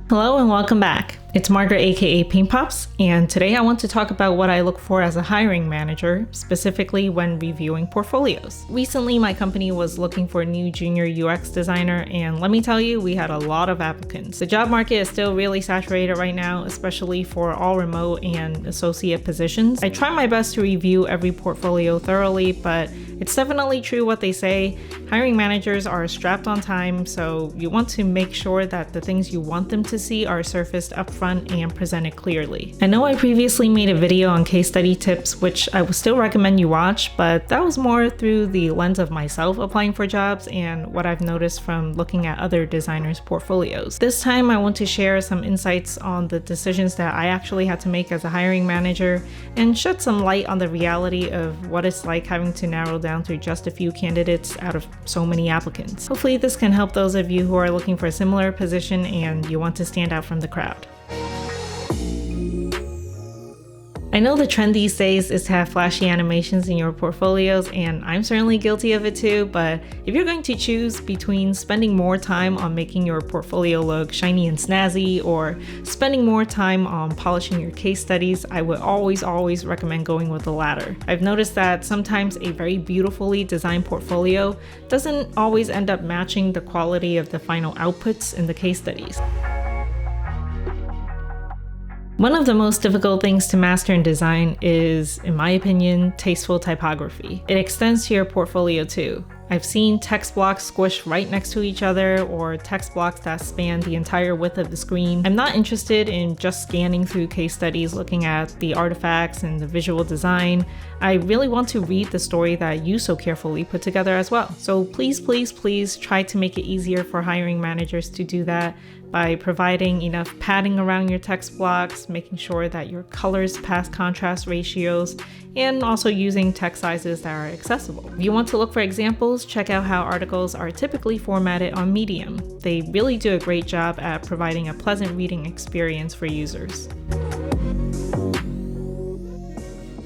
Hello and welcome back. It's Margaret aka Paint Pops, and today I want to talk about what I look for as a hiring manager, specifically when reviewing portfolios. Recently, my company was looking for a new junior UX designer, and let me tell you, we had a lot of applicants. The job market is still really saturated right now, especially for all remote and associate positions. I try my best to review every portfolio thoroughly, but it's definitely true what they say. Hiring managers are strapped on time, so you want to make sure that the things you want them to see are surfaced upfront and presented clearly. I know I previously made a video on case study tips, which I would still recommend you watch, but that was more through the lens of myself applying for jobs and what I've noticed from looking at other designers' portfolios. This time I want to share some insights on the decisions that I actually had to make as a hiring manager and shed some light on the reality of what it's like having to narrow down to just a few candidates out of so many applicants. Hopefully this can help those of you who are looking for a similar position and you want to stand out from the crowd. I know the trend these days is to have flashy animations in your portfolios, and I'm certainly guilty of it too, but if you're going to choose between spending more time on making your portfolio look shiny and snazzy or spending more time on polishing your case studies, I would always recommend going with the latter. I've noticed that sometimes a very beautifully designed portfolio doesn't always end up matching the quality of the final outputs in the case studies. One of the most difficult things to master in design is, in my opinion, tasteful typography. It extends to your portfolio too. I've seen text blocks squished right next to each other or text blocks that span the entire width of the screen. I'm not interested in just scanning through case studies looking at the artifacts and the visual design. I really want to read the story that you so carefully put together as well. So please try to make it easier for hiring managers to do that by providing enough padding around your text blocks, making sure that your colors pass contrast ratios, and also using text sizes that are accessible. If you want to look for examples, check out how articles are typically formatted on Medium. They really do a great job at providing a pleasant reading experience for users.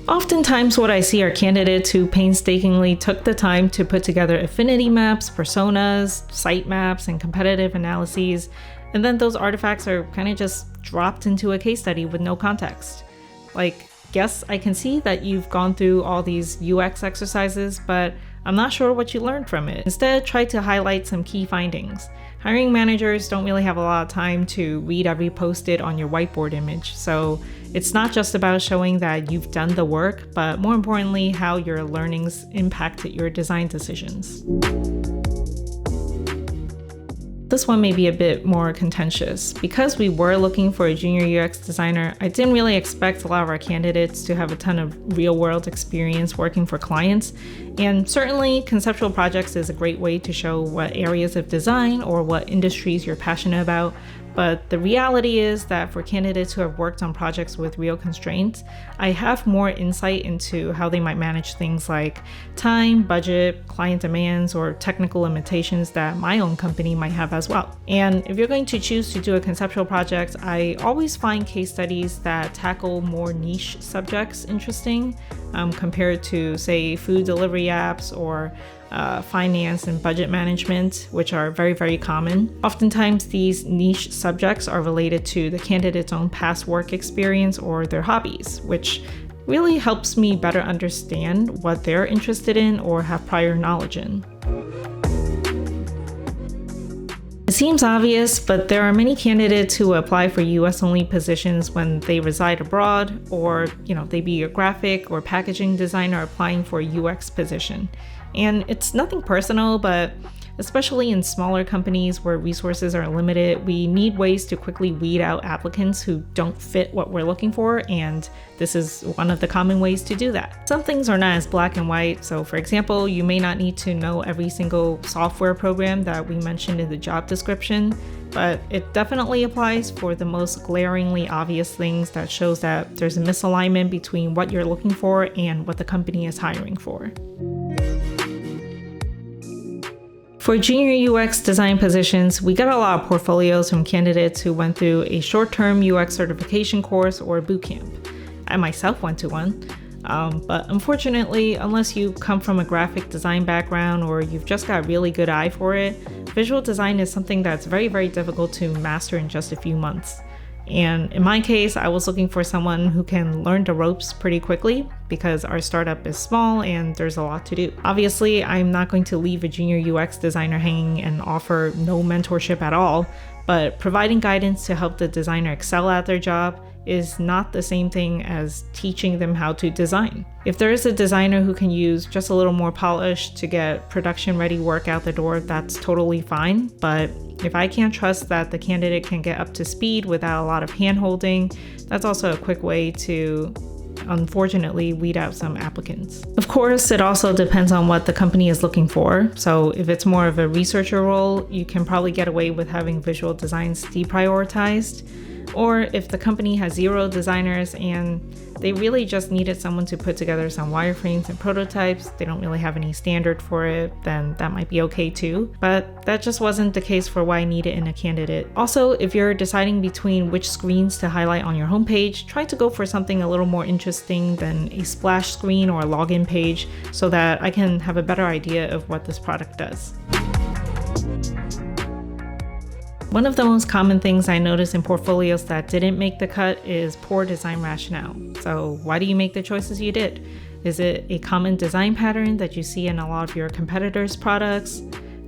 Oftentimes what I see are candidates who painstakingly took the time to put together affinity maps, personas, site maps, and competitive analyses, and then those artifacts are kind of just dropped into a case study with no context. Like, yes, I can see that you've gone through all these UX exercises, but I'm not sure what you learned from it. Instead, try to highlight some key findings. Hiring managers don't really have a lot of time to read every post-it on your whiteboard image, so it's not just about showing that you've done the work, but more importantly, how your learnings impacted your design decisions. This one may be a bit more contentious. Because we were looking for a junior UX designer, I didn't really expect a lot of our candidates to have a ton of real-world experience working for clients. And certainly, Conceptual Projects is a great way to show what areas of design or what industries you're passionate about. But the reality is that for candidates who have worked on projects with real constraints, I have more insight into how they might manage things like time, budget, client demands, or technical limitations that my own company might have as well. And if you're going to choose to do a conceptual project, I always find case studies that tackle more niche subjects interesting compared to, say, food delivery apps or finance and budget management, which are very common. Oftentimes, these niche subjects are related to the candidate's own past work experience or their hobbies, which really helps me better understand what they're interested in or have prior knowledge in. It seems obvious, but there are many candidates who apply for US-only positions when they reside abroad, or they be a graphic or packaging designer applying for a UX position. And it's nothing personal, but especially in smaller companies where resources are limited, we need ways to quickly weed out applicants who don't fit what we're looking for, and this is one of the common ways to do that. Some things are not as black and white, so for example, you may not need to know every single software program that we mentioned in the job description, but it definitely applies for the most glaringly obvious things that shows that there's a misalignment between what you're looking for and what the company is hiring for. For junior UX design positions, we get a lot of portfolios from candidates who went through a short-term UX certification course or boot camp. I myself went to one. But unfortunately, unless you come from a graphic design background or you've just got a really good eye for it, visual design is something that's very, very difficult to master in just a few months. And in my case, I was looking for someone who can learn the ropes pretty quickly because our startup is small and there's a lot to do. Obviously, I'm not going to leave a junior UX designer hanging and offer no mentorship at all, but providing guidance to help the designer excel at their job is not the same thing as teaching them how to design. If there is a designer who can use just a little more polish to get production ready work out the door, that's totally fine. But if I can't trust that the candidate can get up to speed without a lot of hand-holding, that's also a quick way to, unfortunately, weed out some applicants. Of course, it also depends on what the company is looking for. So if it's more of a researcher role, you can probably get away with having visual designs deprioritized. Or if the company has 0 designers and they really just needed someone to put together some wireframes and prototypes, they don't really have any standard for it, then that might be okay too. But that just wasn't the case for what I needed in a candidate. Also, if you're deciding between which screens to highlight on your homepage, try to go for something a little more interesting than a splash screen or a login page so that I can have a better idea of what this product does. One of the most common things I noticed in portfolios that didn't make the cut is poor design rationale. So why do you make the choices you did? Is it a common design pattern that you see in a lot of your competitors' products?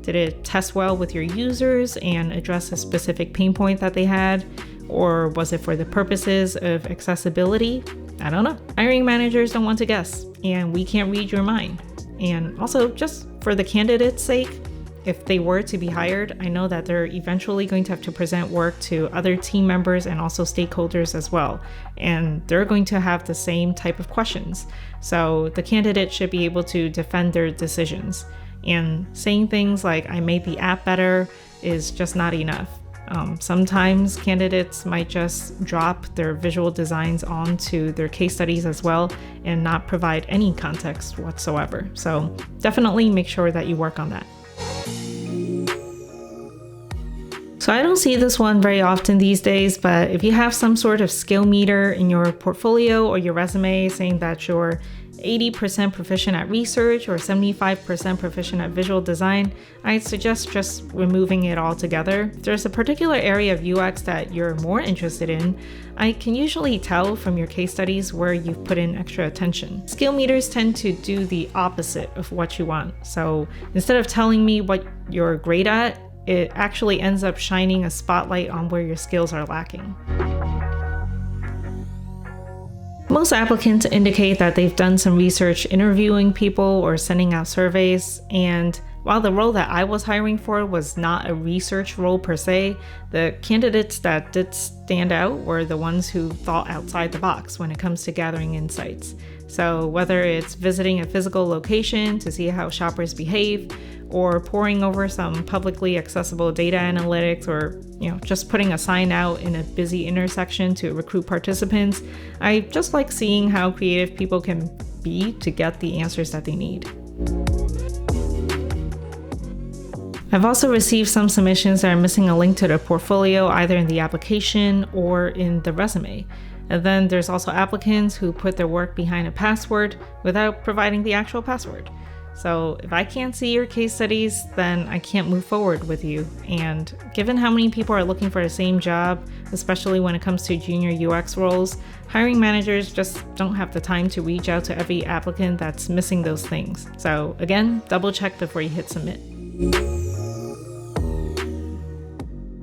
Did it test well with your users and address a specific pain point that they had? Or was it for the purposes of accessibility? I don't know. Hiring managers don't want to guess, and we can't read your mind. And also, just for the candidate's sake, if they were to be hired, I know that they're eventually going to have to present work to other team members and also stakeholders as well. And they're going to have the same type of questions. So the candidate should be able to defend their decisions. And saying things like, I made the app better, is just not enough. Sometimes candidates might just drop their visual designs onto their case studies as well and not provide any context whatsoever. So definitely make sure that you work on that. So I don't see this one very often these days, but if you have some sort of skill meter in your portfolio or your resume saying that you're 80% proficient at research or 75% proficient at visual design, I'd suggest just removing it altogether. If there's a particular area of UX that you're more interested in, I can usually tell from your case studies where you've put in extra attention. Skill meters tend to do the opposite of what you want. So instead of telling me what you're great at, it actually ends up shining a spotlight on where your skills are lacking. Most applicants indicate that they've done some research interviewing people or sending out surveys, and while the role that I was hiring for was not a research role per se, the candidates that did stand out were the ones who thought outside the box when it comes to gathering insights. So whether it's visiting a physical location to see how shoppers behave, or poring over some publicly accessible data analytics, or just putting a sign out in a busy intersection to recruit participants, I just like seeing how creative people can be to get the answers that they need. I've also received some submissions that are missing a link to their portfolio either in the application or in the resume. And then there's also applicants who put their work behind a password without providing the actual password. So if I can't see your case studies, then I can't move forward with you. And given how many people are looking for the same job, especially when it comes to junior UX roles, hiring managers just don't have the time to reach out to every applicant that's missing those things. So again, double check before you hit submit.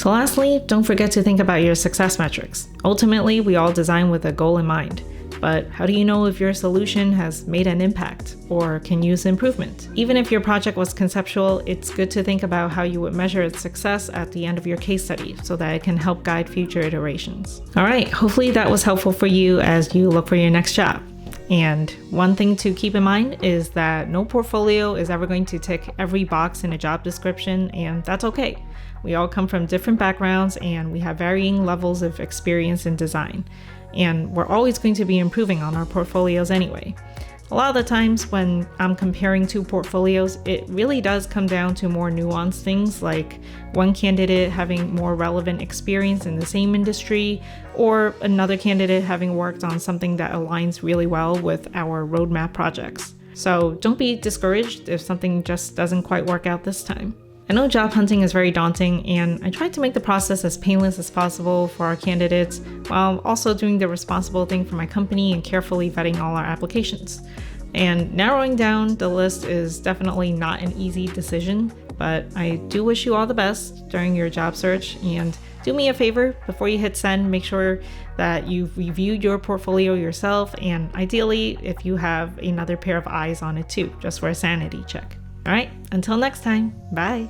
So lastly, don't forget to think about your success metrics. Ultimately, we all design with a goal in mind. But how do you know if your solution has made an impact or can use improvement? Even if your project was conceptual, it's good to think about how you would measure its success at the end of your case study so that it can help guide future iterations. All right, hopefully that was helpful for you as you look for your next job. And one thing to keep in mind is that no portfolio is ever going to tick every box in a job description, and that's okay. We all come from different backgrounds and we have varying levels of experience in design. And we're always going to be improving on our portfolios anyway. A lot of the times when I'm comparing two portfolios, it really does come down to more nuanced things like one candidate having more relevant experience in the same industry, or another candidate having worked on something that aligns really well with our roadmap projects. So don't be discouraged if something just doesn't quite work out this time. I know job hunting is very daunting, and I tried to make the process as painless as possible for our candidates while also doing the responsible thing for my company and carefully vetting all our applications. And narrowing down the list is definitely not an easy decision, but I do wish you all the best during your job search. And do me a favor, before you hit send, make sure that you've reviewed your portfolio yourself, and ideally, if you have another pair of eyes on it too, just for a sanity check. All right, until next time, bye.